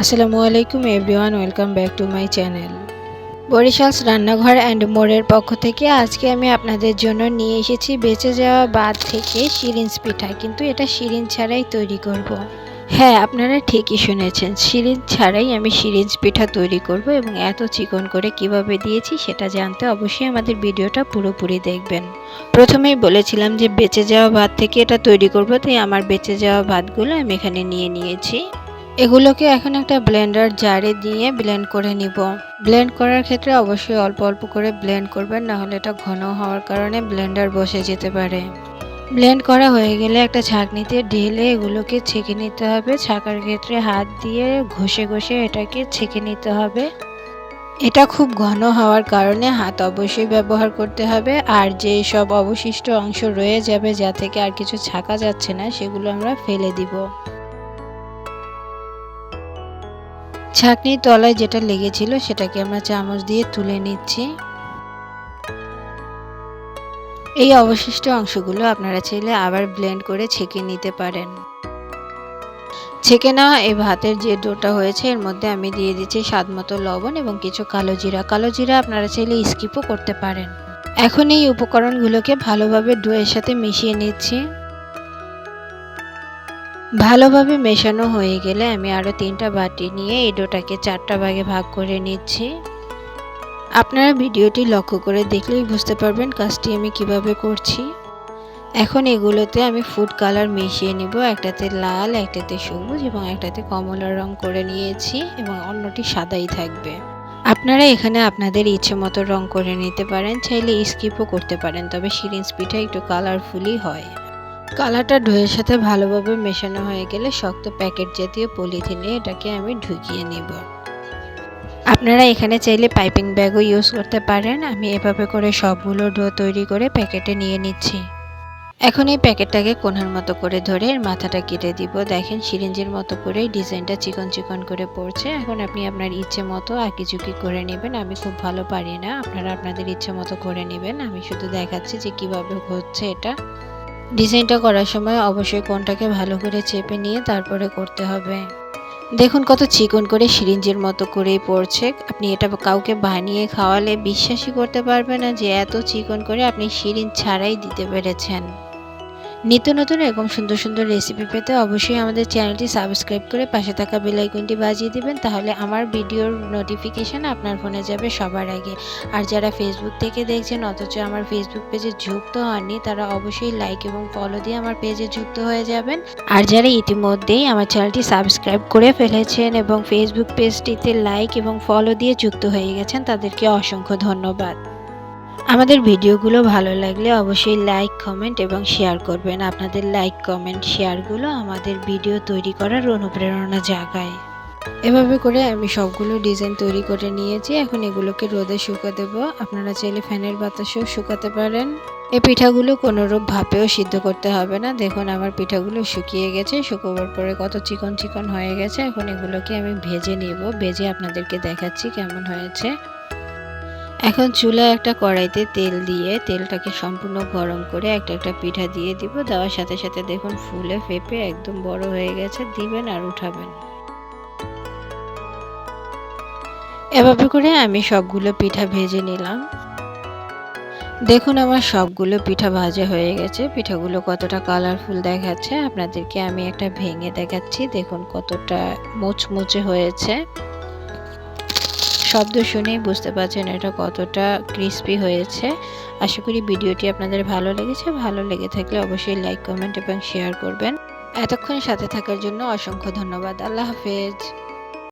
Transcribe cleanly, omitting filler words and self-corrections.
আসসালামু আলাইকুম everyone, welcome back to my channel. Barishal's রান্নাঘর অ্যান্ড মোড়ের পক্ষ থেকে আজকে আমি আপনাদের জন্য নিয়ে এসেছি বেঁচে যাওয়া বাদ থেকে শিরিঞ্জ পিঠা, কিন্তু এটা শিরিঞ্জ ছাড়াই তৈরি করব। হ্যাঁ, আপনারা ঠিকই শুনেছেন, শিরিঞ্জ ছাড়াই আমি শিরিঞ্জ পিঠা তৈরি করব এবং এত চিকন করে কিভাবে দিয়েছি সেটা জানতে অবশ্যই আমাদের ভিডিওটা পুরোপুরি দেখবেন। প্রথমেই বলেছিলাম যে বেঁচে যাওয়া ভাত থেকে এটা তৈরি করব, তাই আমার বেঁচে যাওয়া ভাতগুলো আমি এখানে নিয়ে নিয়েছি। এগুলোকে এখন একটা ব্লেন্ডার জারে দিয়ে ব্লেন্ড করে নিব। ব্লেন্ড করার ক্ষেত্রে অবশ্যই অল্প অল্প করে ব্লেন্ড করবেন, না হলে এটা ঘন হওয়ার কারণে ব্লেন্ডার বসে যেতে পারে। ব্লেন্ড করা হয়ে গেলে একটা ছাঁকনিতে ঢেলে এগুলোকে ছেঁকে নিতে হবে। ছাঁকার ক্ষেত্রে হাত দিয়ে ঘষে ঘষে এটাকে ছেঁকে নিতে হবে। এটা খুব ঘন হওয়ার কারণে হাত অবশ্যই ব্যবহার করতে হবে। আর যে সব অবশিষ্ট অংশ রয়ে যাবে, যা থেকে আর কিছু ছাঁকা যাচ্ছে না, সেগুলো আমরা ফেলে দিব। ছাঁকনির তলায় যেটা লেগেছিল সেটাকে আমরা চামচ দিয়ে তুলে নিচ্ছি। এই অবশিষ্ট অংশগুলো আপনারা চাইলে আবার ব্লেন্ড করে ছেঁকে নিতে পারেন। ছেঁকে নেওয়া এই ভাতের যে ডোটা হয়েছে এর মধ্যে আমি দিয়ে দিচ্ছি স্বাদমতো লবণ এবং কিছু কালো জিরা। কালো জিরা আপনারা চাইলে স্কিপও করতে পারেন। এখন এই উপকরণগুলোকে ভালোভাবে ডোয়ের সাথে মিশিয়ে নিচ্ছি। ভালোভাবে মেশানো হয়ে গেলে আমি আরও 3টা বাটি নিয়ে এই ডোটাকে 4টা ভাগে ভাগ করে নিচ্ছি। আপনারা ভিডিওটি লক্ষ্য করে দেখলেই বুঝতে পারবেন কাজটি আমি কিভাবে করছি। এখন এগুলোতে আমি ফুড কালার মিশিয়ে নিব। একটাতে লাল, একটাতে সবুজ এবং একটাতে কমলা রং করে নিয়েছি এবং অন্যটি সাদাই থাকবে। আপনারা এখানে আপনাদের ইচ্ছে মতো রং করে নিতে পারেন, চাইলে স্কিপও করতে পারেন, তবে শিরিঞ্জ পিঠা একটু কালারফুলই হয়। কালারটা ডোয়ের সাথে ভালোভাবে মেশানো হয়ে গেলে শক্ত প্যাকেট জাতীয় পলিথিনে এটাকে আমি ঢুকিয়ে নিব। আপনারা এখানে চাইলে পাইপিং ব্যাগও ইউজ করতে পারেন। আমি এভাবে করে সবগুলো ডো তৈরি করে প্যাকেটে নিয়ে নিচ্ছি। এখন এই প্যাকেটটাকে কোণার মতো করে ধরে এর মাথাটা কেটে দিব। দেখেন সিরিঞ্জের মতো করে ডিজাইনটা চিকন চিকন করে পড়ছে। এখন আপনি আপনার ইচ্ছে মতো আঁকিঝুঁকি করে নেবেন। আমি খুব ভালো পারি না, আপনারা আপনাদের ইচ্ছে মতো করে নেবেন। আমি শুধু দেখাচ্ছি যে কিভাবে হচ্ছে এটা। ডিজাইনটা করার সময় অবশ্যই কোণটাকে ভালো করে চেপে নিয়ে তারপরে করতে হবে। দেখুন কত চিকন করে সিরিঞ্জের মতো করেই পড়ছে। আপনি এটা কাউকে বানিয়ে খাওয়ালে বিশ্বাসই করতে পারবে না যে এত চিকন করে আপনি সিরিঞ্জ ছাড়াই দিতে পেরেছেন। নিত্য নতুন এরকম সুন্দর সুন্দর রেসিপি পেতে অবশ্যই আমাদের চ্যানেলটি সাবস্ক্রাইব করে পাশে থাকা বেল আইকনটি বাজিয়ে দিবেন, তাহলে আমার ভিডিওর নোটিফিকেশান আপনার ফোনে যাবে সবার আগে। আর যারা ফেসবুক থেকে দেখছেন অথচ আমার ফেসবুক পেজে যুক্ত হননি, তারা অবশ্যই লাইক এবং ফলো দিয়ে আমার পেজে যুক্ত হয়ে যাবেন। আর যারা ইতিমধ্যেই আমার চ্যানেলটি সাবস্ক্রাইব করে ফেলেছেন এবং ফেসবুক পেজটিতে লাইক এবং ফলো দিয়ে যুক্ত হয়ে গেছেন, তাদেরকে অসংখ্য ধন্যবাদ। আমাদের ভিডিওগুলো ভালো লাগলে অবশ্যই লাইক, কমেন্ট এবং শেয়ার করবেন। আপনাদের লাইক, কমেন্ট, শেয়ারগুলো আমাদের ভিডিও তৈরি করার অনুপ্রেরণা জাগায়। এভাবে করে আমি সবগুলো ডিজাইন তৈরি করে নিয়েছি। এখন এগুলোকে রোদে শুকাতে দেবো। আপনারা চাইলে ফ্যানের বাতাসেও শুকাতে পারেন। এই পিঠাগুলো কোনোরূপ ভাপেও সিদ্ধ করতে হবে না। দেখুন আমার পিঠাগুলো শুকিয়ে গেছে। শুকোবার পরে কত চিকন চিকন হয়ে গেছে। এখন এগুলোকে আমি ভেজে নেব। ভেজে আপনাদেরকে দেখাচ্ছি কেমন হয়েছে। এখন চুলায় একটা কড়াইতে তেল দিয়ে তেলটাকে সম্পূর্ণ গরম করে একটা একটা পিঠা দিয়ে দিব। দেওয়ার সাথে সাথে দেখুন ফুলে ফেপে একদম বড় হয়ে গেছে। দিবেন আর উঠাবেন। এভাবে করে আমি সবগুলো পিঠা ভেজে নিলাম। দেখুন আমার সবগুলো পিঠা ভাজা হয়ে গেছে। পিঠাগুলো কতটা কালারফুল দেখাচ্ছে, আপনাদেরকে আমি একটা ভেঙে দেখাচ্ছি। দেখুন কতটা মুচমুচে হয়েছে। শব্দ শুনেই বুঝতে পারছেন এটা কতটা ক্রিস্পি হয়েছে। আশা করি ভিডিওটি আপনাদের ভালো লেগেছে। ভালো লেগে থাকলে অবশ্যই লাইক, কমেন্ট এবং শেয়ার করবেন। এতক্ষণ সাথে থাকার জন্য অসংখ্য ধন্যবাদ। আল্লাহ হাফেজ।